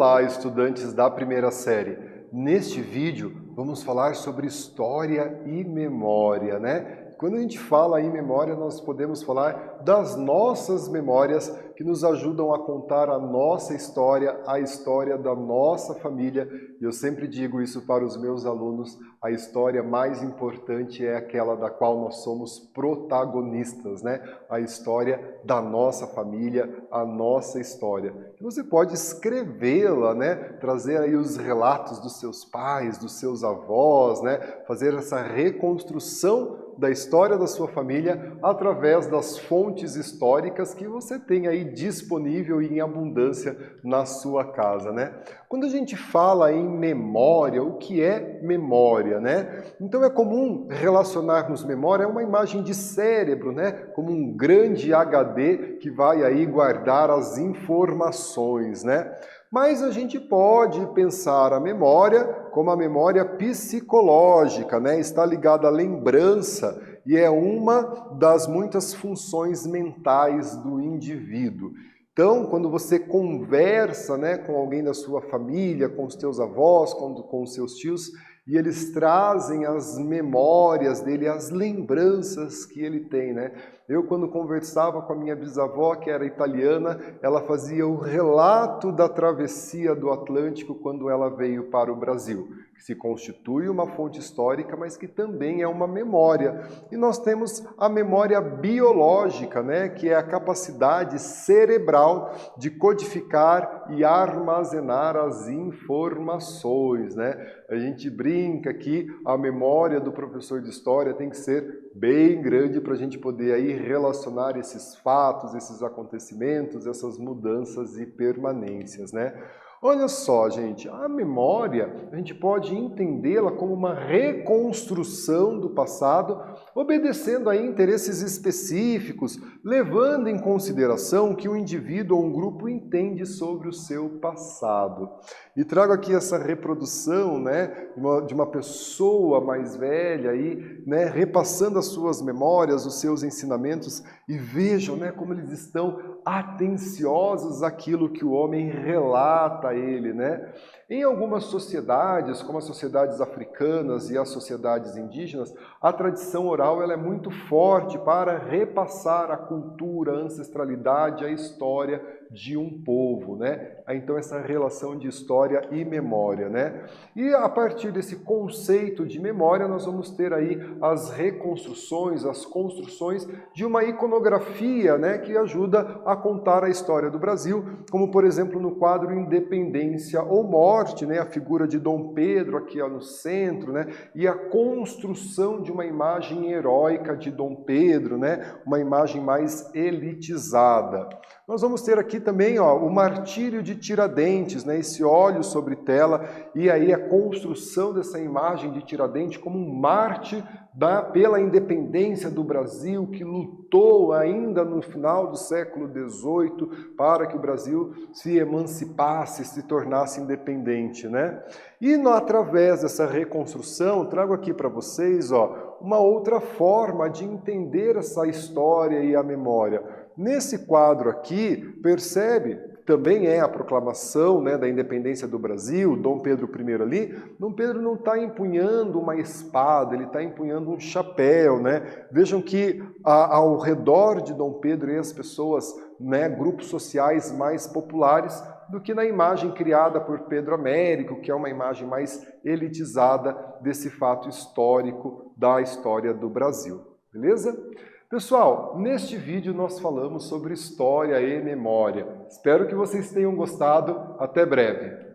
Olá, estudantes da primeira série. Neste vídeo, vamos falar sobre história e memória, né? Quando a gente fala em memória, nós podemos falar das nossas memórias que nos ajudam a contar a nossa história, a história da nossa família. E eu sempre digo isso para os meus alunos, a história mais importante é aquela da qual nós somos protagonistas, né? A história da nossa família, a nossa história. Você pode escrevê-la, né? Trazer aí os relatos dos seus pais, dos seus avós, né? Fazer essa reconstrução da história da sua família através das fontes históricas que você tem aí disponível e em abundância na sua casa, né? Quando a gente fala em memória, o que é memória, né? Então é comum relacionarmos memória a uma imagem de cérebro, né? Como um grande HD que vai aí guardar as informações, né? Mas a gente pode pensar a memória como a memória psicológica, né? Está ligada à lembrança e é uma das muitas funções mentais do indivíduo. Então, quando você conversa, né, com alguém da sua família, com os teus avós, com os seus tios, e eles trazem as memórias dele, as lembranças que ele tem, né? Eu, quando conversava com a minha bisavó, que era italiana, ela fazia o relato da travessia do Atlântico quando ela veio para o Brasil, que se constitui uma fonte histórica, mas que também é uma memória. E nós temos a memória biológica, né, que é a capacidade cerebral de codificar e armazenar as informações, né? A gente brinca que a memória do professor de história tem que ser bem grande para a gente poder aí relacionar esses fatos, esses acontecimentos, essas mudanças e permanências, né? Olha só, gente, a memória, a gente pode entendê-la como uma reconstrução do passado, obedecendo a interesses específicos, levando em consideração o que o indivíduo ou um grupo entende sobre o seu passado. E trago aqui essa reprodução, né, de uma pessoa mais velha aí, né, repassando as suas memórias, os seus ensinamentos, e vejam, né, como eles estão atenciosos àquilo que o homem relata a ele, né? Em algumas sociedades, como as sociedades africanas e as sociedades indígenas, a tradição oral ela é muito forte para repassar a cultura, a ancestralidade, a história de um povo, né? Então essa relação de história e memória, né? E a partir desse conceito de memória, nós vamos ter aí as reconstruções, as construções de uma iconografia, né, que ajuda a contar a história do Brasil, como por exemplo no quadro Independência ou Morte, né, a figura de Dom Pedro aqui ó, no centro, né, e a construção de uma imagem heróica de Dom Pedro, né, uma imagem mais elitizada. Nós vamos ter aqui também ó, o martírio de Tiradentes, né, esse óleo sobre tela, e aí a construção dessa imagem de Tiradentes como um mártir pela independência do Brasil, que lutou ainda no final do século XVIII para que o Brasil se emancipasse, se tornasse independente, né? E através dessa reconstrução, trago aqui para vocês ó, uma outra forma de entender essa história e a memória. Nesse quadro aqui, percebe, também é a proclamação, né, da independência do Brasil, Dom Pedro I ali. Dom Pedro não está empunhando uma espada, ele está empunhando um chapéu, né? Vejam que ao redor de Dom Pedro e as pessoas, né, grupos sociais mais populares, do que na imagem criada por Pedro Américo, que é uma imagem mais elitizada desse fato histórico da história do Brasil. Beleza? Pessoal, neste vídeo nós falamos sobre história e memória. Espero que vocês tenham gostado. Até breve!